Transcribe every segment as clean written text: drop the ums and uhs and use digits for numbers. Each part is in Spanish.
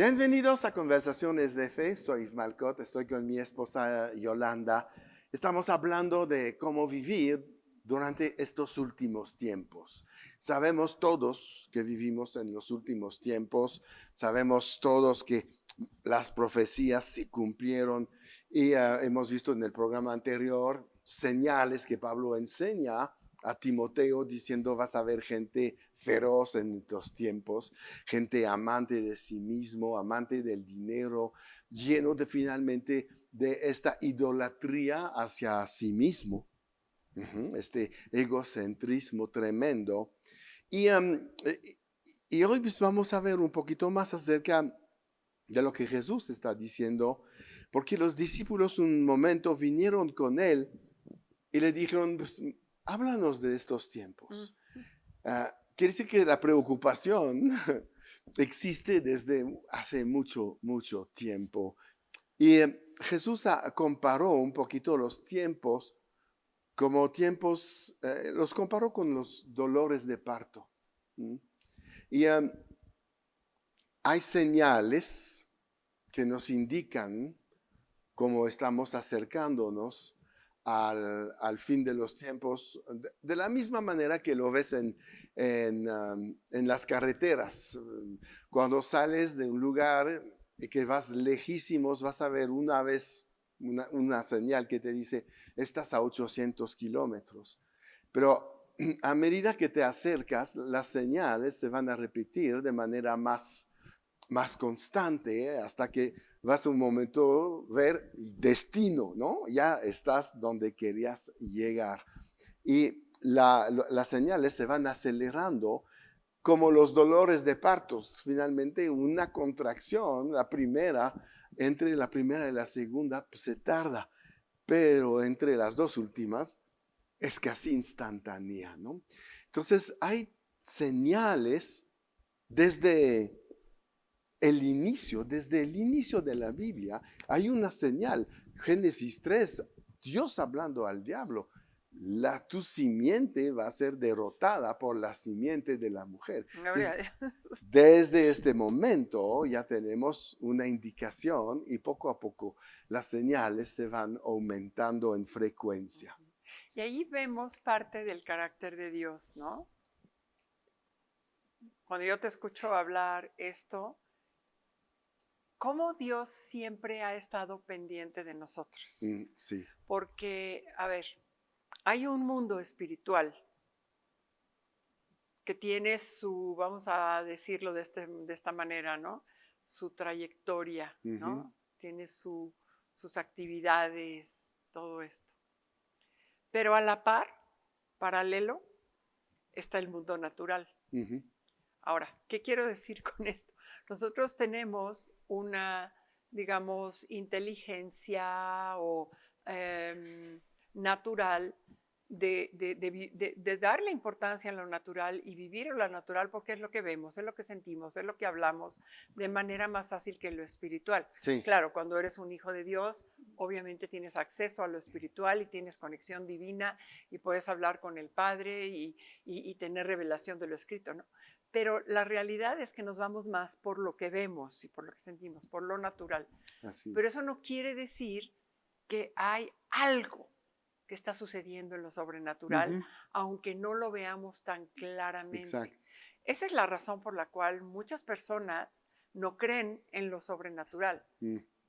Bienvenidos a Conversaciones de Fe. Soy Malcott, estoy con mi esposa Yolanda. Estamos hablando de cómo vivir durante estos últimos tiempos. Sabemos todos que vivimos en los últimos tiempos, sabemos todos que las profecías se cumplieron y hemos visto en el programa anterior señales que Pablo enseña a Timoteo diciendo: vas a ver gente feroz en estos tiempos, gente amante de sí mismo, amante del dinero, lleno de finalmente de esta idolatría hacia sí mismo, este egocentrismo tremendo. Y hoy pues vamos a ver un poquito más acerca de lo que Jesús está diciendo, porque los discípulos un momento vinieron con él y le dijeron: pues, háblanos de estos tiempos. Quiere decir que la preocupación existe desde hace mucho, mucho tiempo. Y Jesús comparó un poquito los tiempos como tiempos, los comparó con los dolores de parto. Y hay señales que nos indican cómo estamos acercándonos al fin de los tiempos, de la misma manera que lo ves en las carreteras. Cuando sales de un lugar y que vas lejísimos, vas a ver una vez una señal que te dice: estás a 800 kilómetros. Pero a medida que te acercas, las señales se van a repetir de manera más constante, hasta que vas a un momento ver destino, ¿no? Ya estás donde querías llegar. Y las señales se van acelerando como los dolores de partos. Finalmente una contracción, entre la primera y la segunda pues, se tarda, pero entre las dos últimas es casi instantánea, ¿no? Entonces hay señales desde desde el inicio de la Biblia. Hay una señal. Génesis 3, Dios hablando al diablo: tu simiente va a ser derrotada por la simiente de la mujer. Gloria a Dios. Desde este momento ya tenemos una indicación, y poco a poco las señales se van aumentando en frecuencia. Y ahí vemos parte del carácter de Dios, ¿no? Cuando yo te escucho hablar esto, cómo Dios siempre ha estado pendiente de nosotros. Sí. Porque, a ver, hay un mundo espiritual que tiene su, vamos a decirlo de esta manera, ¿no? Su trayectoria, ¿no? Tiene sus actividades, todo esto. Pero a la par, paralelo, está el mundo natural. Ahora, ¿qué quiero decir con esto? Nosotros tenemos una, digamos, inteligencia o natural de darle importancia a lo natural y vivir lo natural, porque es lo que vemos, es lo que sentimos, es lo que hablamos de manera más fácil que lo espiritual. Sí. Claro, cuando eres un hijo de Dios, obviamente tienes acceso a lo espiritual y tienes conexión divina y puedes hablar con el Padre y tener revelación de lo escrito, ¿no? Pero la realidad es que nos vamos más por lo que vemos y por lo que sentimos, por lo natural. Así Pero es. eso no quiere decir que hay algo que está sucediendo en lo sobrenatural, aunque no lo veamos tan claramente. Exacto. Esa es la razón por la cual muchas personas no creen en lo sobrenatural.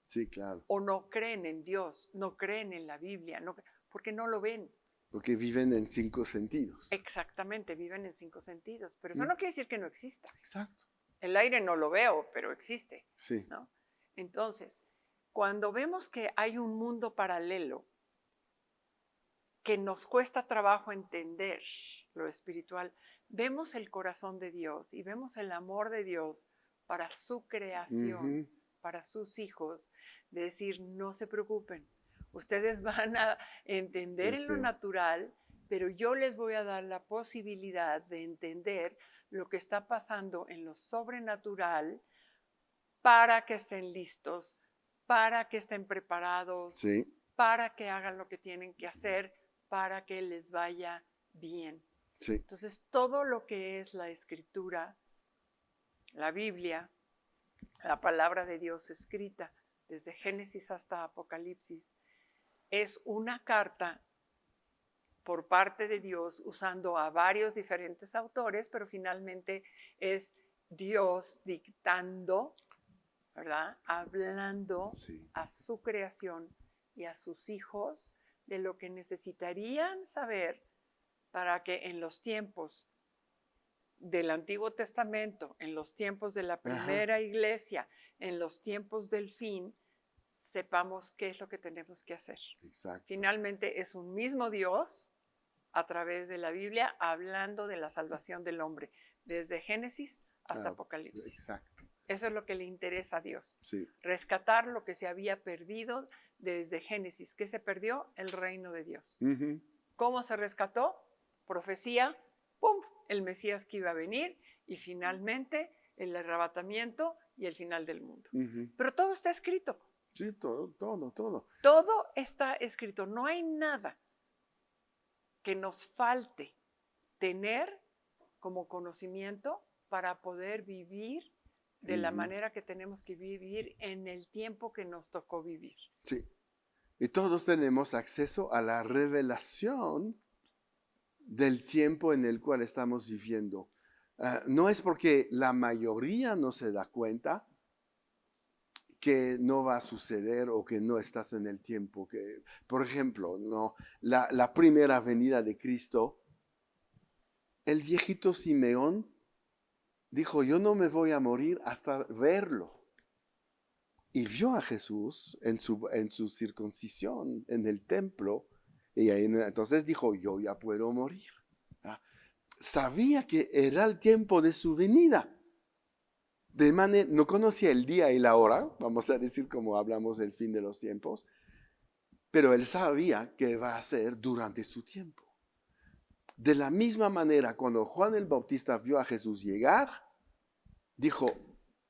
Sí, claro. O no creen en Dios, no creen en la Biblia, porque no lo ven. Porque viven en 5 sentidos. Exactamente, viven en 5 sentidos, pero eso no quiere decir que no exista. Exacto. El aire no lo veo, pero existe, Sí. ¿no? Entonces, cuando vemos que hay un mundo paralelo que nos cuesta trabajo entender lo espiritual, vemos el corazón de Dios y vemos el amor de Dios para su creación, para sus hijos, de decir: no se preocupen, ustedes van a entender en lo natural, pero yo les voy a dar la posibilidad de entender lo que está pasando en lo sobrenatural para que estén listos, para que estén preparados, Sí. para que hagan lo que tienen que hacer, para que les vaya bien. Sí. Entonces, todo lo que es la escritura, la Biblia, La palabra de Dios escrita desde Génesis hasta Apocalipsis es una carta por parte de Dios usando a varios diferentes autores, pero finalmente es Dios dictando, ¿verdad? Hablando Sí. a su creación y a sus hijos de lo que necesitarían saber para que en los tiempos del Antiguo Testamento, en los tiempos de la primera iglesia, en los tiempos del fin, sepamos qué es lo que tenemos que hacer. Exacto. Finalmente es un mismo Dios a través de la Biblia hablando de la salvación del hombre, desde Génesis hasta Apocalipsis. Exacto. Eso es lo que le interesa a Dios. Sí. Rescatar lo que se había perdido desde Génesis. ¿Qué se perdió? El reino de Dios. Ujú. ¿Cómo se rescató? Profecía, ¡pum!, el Mesías que iba a venir y finalmente el arrebatamiento y el final del mundo. Ujú. Pero todo está escrito. Sí, todo. Todo está escrito. No hay nada que nos falte tener como conocimiento para poder vivir de la Ujú. manera que tenemos que vivir en el tiempo que nos tocó vivir. Sí. Y todos tenemos acceso a la revelación del tiempo en el cual estamos viviendo. No es porque la mayoría no se da cuenta que no va a suceder o que no estás en el tiempo. Que, por ejemplo, no, la primera venida de Cristo, el viejito Simeón dijo, yo no me voy a morir hasta verlo. Y vio a Jesús en su circuncisión en el templo. Y entonces dijo, yo ya puedo morir. Sabía que era el tiempo de su venida. No conocía el día y la hora, vamos a decir como hablamos del fin de los tiempos, pero él sabía que va a ser durante su tiempo. De la misma manera, cuando Juan el Bautista vio a Jesús llegar, dijo,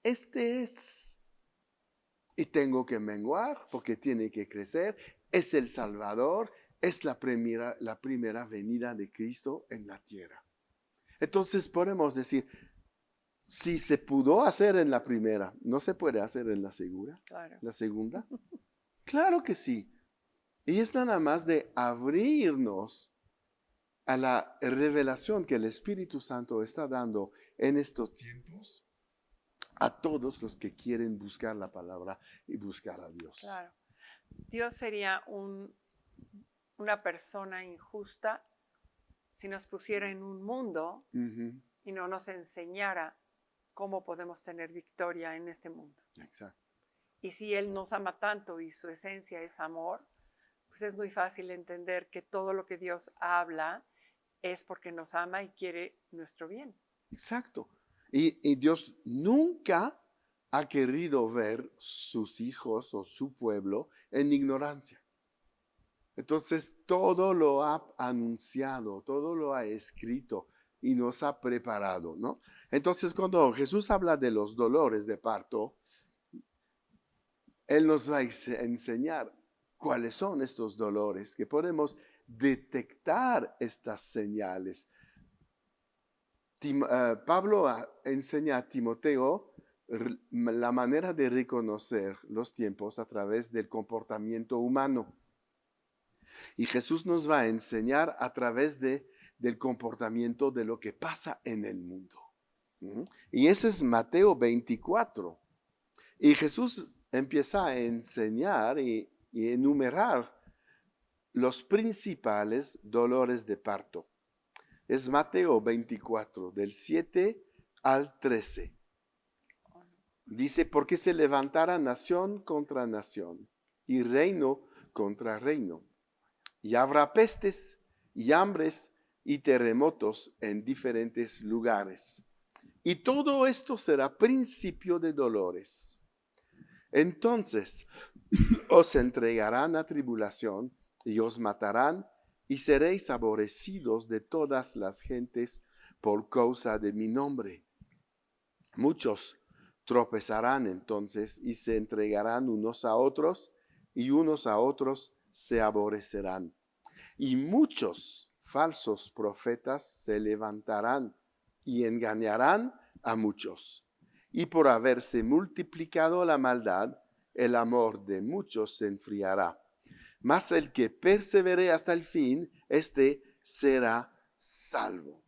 este es, y tengo que menguar porque tiene que crecer, es el Salvador, es la primera venida de Cristo en la tierra. Entonces podemos decir, si se pudo hacer en la primera, ¿no se puede hacer en la segunda? Claro. ¿La segunda? Claro que sí. Y es nada más de abrirnos a la revelación que el Espíritu Santo está dando en estos tiempos a todos los que quieren buscar la palabra y buscar a Dios. Claro. Dios sería una persona injusta si nos pusiera en un mundo Ujú. y no nos enseñara cómo podemos tener victoria en este mundo. Exacto. Y si Él nos ama tanto y su esencia es amor, pues es muy fácil entender que todo lo que Dios habla es porque nos ama y quiere nuestro bien. Exacto. Y Dios nunca ha querido ver sus hijos o su pueblo en ignorancia. Entonces todo lo ha anunciado, todo lo ha escrito y nos ha preparado, ¿no? Entonces cuando Jesús habla de los dolores de parto, Él nos va a enseñar cuáles son estos dolores, que podemos detectar estas señales. Pablo enseña a Timoteo la manera de reconocer los tiempos a través del comportamiento humano. Y Jesús nos va a enseñar a través del comportamiento de lo que pasa en el mundo. Y ese es Mateo 24. Y Jesús empieza a enseñar y enumerar los principales dolores de parto. Es Mateo 24, del 7 al 13. Dice, porque se levantará nación contra nación y reino contra reino. Y habrá pestes y hambres y terremotos en diferentes lugares. Y todo esto será principio de dolores. Entonces os entregarán a tribulación y os matarán y seréis aborrecidos de todas las gentes por causa de mi nombre. Muchos tropezarán entonces y se entregarán unos a otros y unos a otros se aborrecerán. Y muchos falsos profetas se levantarán y engañarán a muchos. y por haberse multiplicado la maldad, el amor de muchos se enfriará. Mas el que persevere hasta el fin, éste será salvo.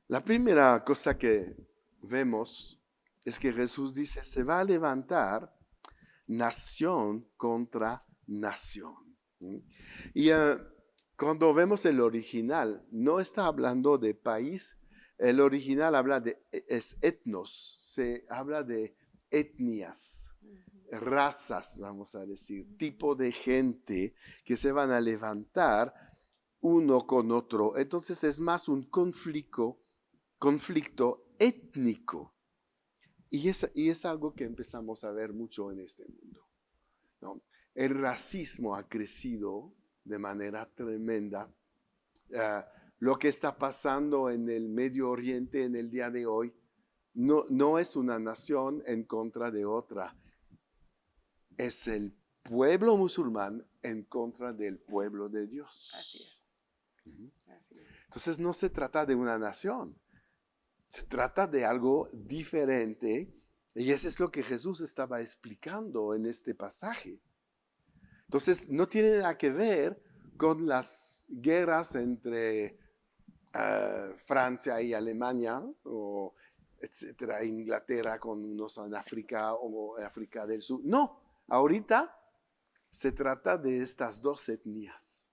La primera cosa que vemos es que Jesús dice, se va a levantar nación contra nación. Y cuando vemos el original, no está hablando de país, el original habla es etnos, se habla de etnias, razas, vamos a decir, tipo de gente que se van a levantar uno con otro. Entonces es más un conflicto étnico. Y es algo que empezamos a ver mucho en este mundo, ¿no? El racismo ha crecido de manera tremenda. Lo que está pasando en el Medio Oriente en el día de hoy no es una nación en contra de otra. Es el pueblo musulmán en contra del pueblo de Dios. Así es. Así es. Entonces no se trata de una nación. Se trata de algo diferente y eso es lo que Jesús estaba explicando en este pasaje. Entonces no tiene nada que ver con las guerras entre Francia y Alemania o etcétera, Inglaterra con unos en África o África del Sur. No, ahorita se trata de estas dos etnias,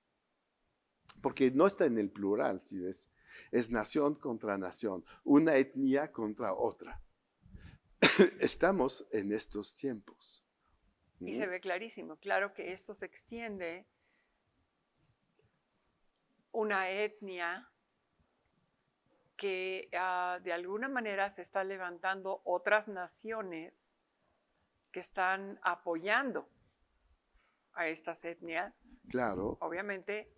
porque no está en el plural, si ves. Es nación contra nación, una etnia contra otra. Estamos en estos tiempos. Y se ve clarísimo, claro que esto se extiende una etnia que de alguna manera se está levantando otras naciones que están apoyando a estas etnias, Claro, obviamente,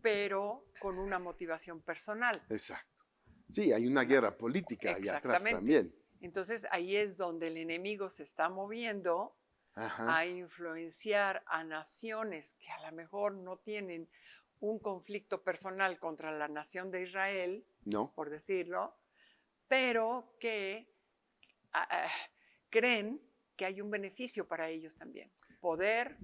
pero con una motivación personal. exacto. Sí, hay una guerra política ahí atrás también. Entonces ahí es donde el enemigo se está moviendo Ajá. a influenciar a naciones que a lo mejor no tienen un conflicto personal contra la nación de Israel, No, por decirlo, pero que creen que hay un beneficio para ellos también. Poder,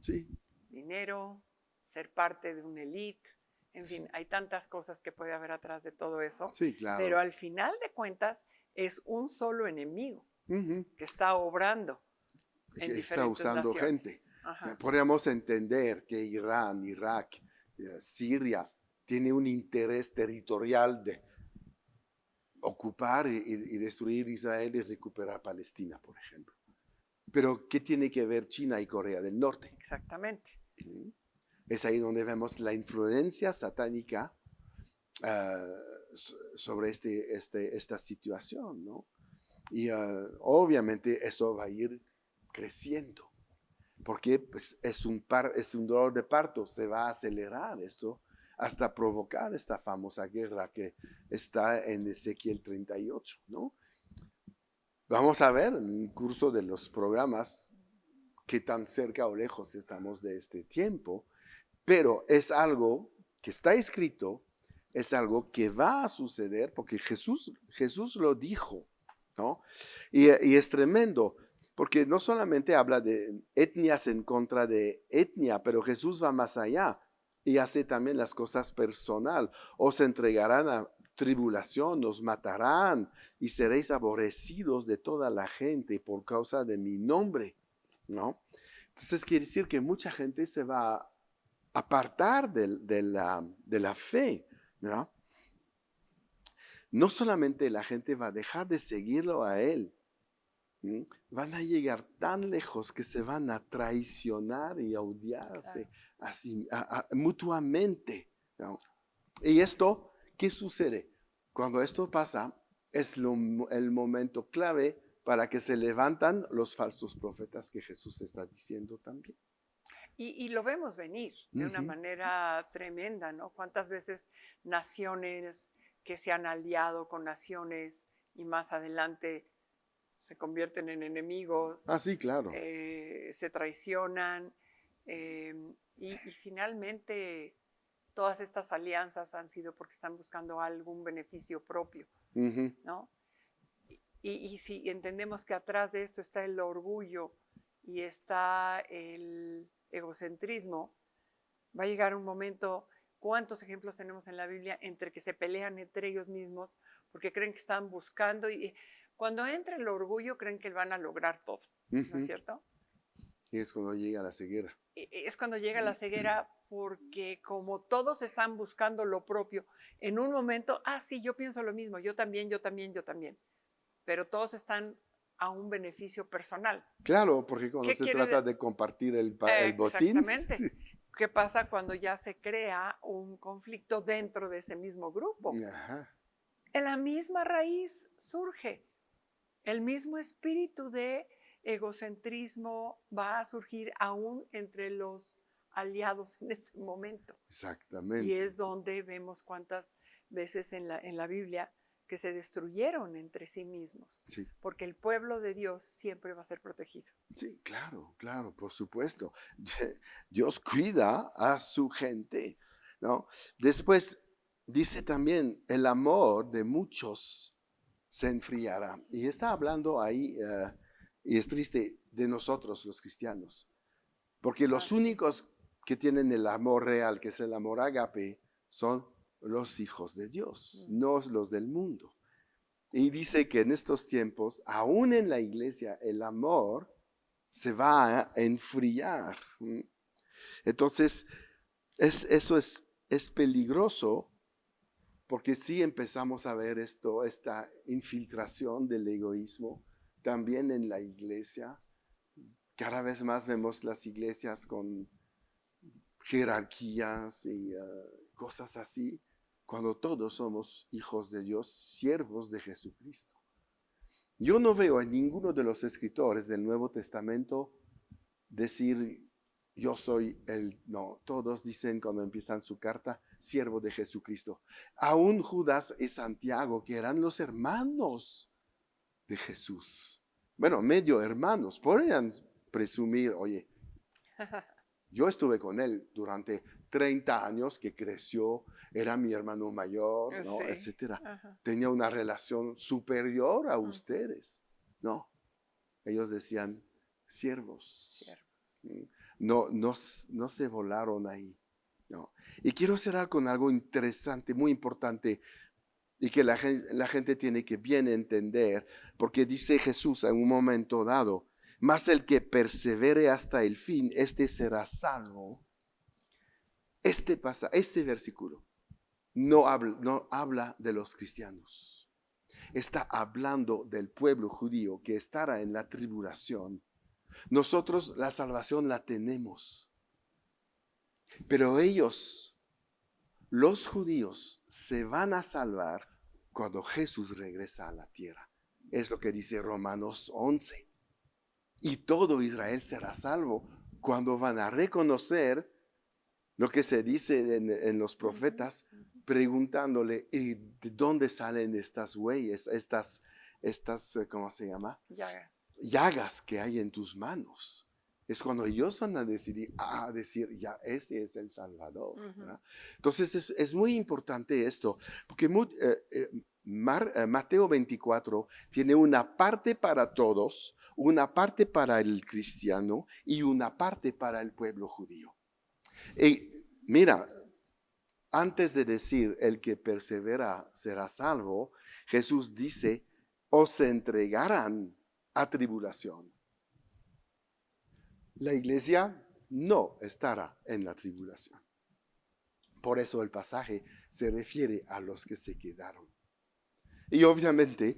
sí, dinero, ser parte de una élite, en fin, hay tantas cosas que puede haber atrás de todo eso, sí, claro. pero al final de cuentas es un solo enemigo Ujú. que está obrando en Que está diferentes usando naciones. gente. Ajá. Podríamos entender que Irán, Irak, Siria tiene un interés territorial de ocupar y destruir Israel y recuperar Palestina, por ejemplo. Pero ¿qué tiene que ver China y Corea del Norte? Exactamente. Es ahí donde vemos la influencia satánica sobre esta situación, ¿no? Y obviamente eso va a ir creciendo, porque pues, es un dolor de parto, se va a acelerar esto hasta provocar esta famosa guerra que está en Ezequiel 38, ¿no? Vamos a ver en el curso de los programas qué tan cerca o lejos estamos de este tiempo, pero es algo que está escrito, es algo que va a suceder porque Jesús lo dijo, ¿no? Y es tremendo, porque no solamente habla de etnias en contra de etnia, pero Jesús va más allá y hace también las cosas personal. Os entregarán a tribulación, os matarán y seréis aborrecidos de toda la gente por causa de mi nombre, ¿no? Entonces quiere decir que mucha gente se va a apartar de la fe, ¿no? No solamente la gente va a dejar de seguirlo a él, van a llegar tan lejos que se van a traicionar y a odiarse así, mutuamente, ¿no? Y esto, ¿qué sucede? Cuando esto pasa, es el momento clave para que se levantan los falsos profetas que Jesús está diciendo también. Y lo vemos venir de una manera tremenda, ¿no? ¿Cuántas veces naciones que se han aliado con naciones y más adelante se convierten en enemigos, Ah, sí, claro. se traicionan y finalmente todas estas alianzas han sido porque están buscando algún beneficio propio, ¿no? Y si entendemos que atrás de esto está el orgullo y está el egocentrismo, va a llegar un momento, ¿cuántos ejemplos tenemos en la Biblia entre que se pelean entre ellos mismos porque creen que están buscando? Y cuando entra el orgullo creen que van a lograr todo, ¿no es cierto? Y es cuando llega la ceguera. Es cuando llega la ceguera, porque como todos están buscando lo propio, en un momento, sí, yo pienso lo mismo, yo también, pero todos están a un beneficio personal. Claro, porque cuando ¿Qué se quiere trata de compartir el botín. Exactamente. Sí. ¿Qué pasa cuando ya se crea un conflicto dentro de ese mismo grupo? Ajá. En la misma raíz surge el mismo espíritu de egocentrismo, va a surgir aún entre los aliados en ese momento. Y Exactamente. es donde vemos cuántas veces en la Biblia que se destruyeron entre sí mismos, Sí. porque el pueblo de Dios siempre va a ser protegido. Sí, claro, claro, por supuesto. Dios cuida a su gente, ¿no? Después dice también, el amor de muchos se enfriará. Y está hablando ahí, y es triste, de nosotros los cristianos. Porque los Sí. únicos que tienen el amor real, que es el amor ágape, son los hijos de Dios, no los del mundo. Y dice que en estos tiempos, aún en la iglesia, el amor se va a enfriar. Entonces, eso es peligroso, porque sí empezamos a ver esta infiltración del egoísmo también en la iglesia. Cada vez más vemos las iglesias con jerarquías y cosas así, cuando todos somos hijos de Dios, siervos de Jesucristo. Yo no veo en ninguno de los escritores del Nuevo Testamento decir, yo soy no, todos dicen cuando empiezan su carta, siervo de Jesucristo. Aún Judas y Santiago, que eran los hermanos de Jesús. Bueno, medio hermanos, podrían presumir, oye, yo estuve con él durante 30 años, que creció, era mi hermano mayor, ¿no? Sí. Etcétera. Ajá. Tenía una relación superior a ustedes. No, ellos decían siervos. No se volaron ahí. No. Y quiero cerrar con algo interesante, muy importante, y que la gente tiene que bien entender, porque dice Jesús en un momento dado, mas el que persevere hasta el fin, este será salvo. Este versículo no habla de los cristianos. Está hablando del pueblo judío que estará en la tribulación. Nosotros la salvación la tenemos. Pero ellos, los judíos, se van a salvar cuando Jesús regresa a la tierra. Es lo que dice Romanos 11. Y todo Israel será salvo cuando van a reconocer lo que se dice en los profetas, preguntándole, ¿y de dónde salen estas huellas, estas, ¿cómo se llama? Llagas que hay en tus manos. Es cuando ellos van a decir, ya ese es el Salvador. Entonces es muy importante esto, porque Mateo 24 tiene una parte para todos, una parte para el cristiano y una parte para el pueblo judío. Y mira, antes de decir el que persevera será salvo, Jesús dice, os entregarán a tribulación. La iglesia no estará en la tribulación. Por eso el pasaje se refiere a los que se quedaron. Y obviamente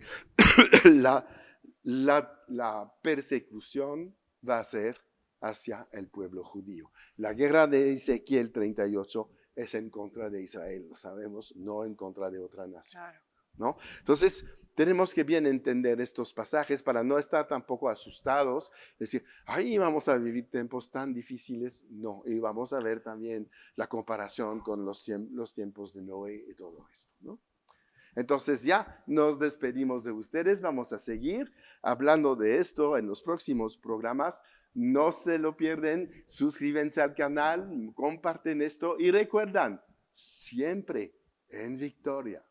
la persecución va a ser hacia el pueblo judío. La guerra de Ezequiel 38 es en contra de Israel, lo sabemos, no en contra de otra nación. Claro. ¿No? Entonces, tenemos que bien entender estos pasajes para no estar tampoco asustados, decir, vamos a vivir tiempos tan difíciles. No, y vamos a ver también la comparación con los tiempos de Noé y todo esto, ¿no? Entonces ya nos despedimos de ustedes, vamos a seguir hablando de esto en los próximos programas. No se lo pierden, suscríbanse al canal, comparten esto y recuerdan, siempre en victoria.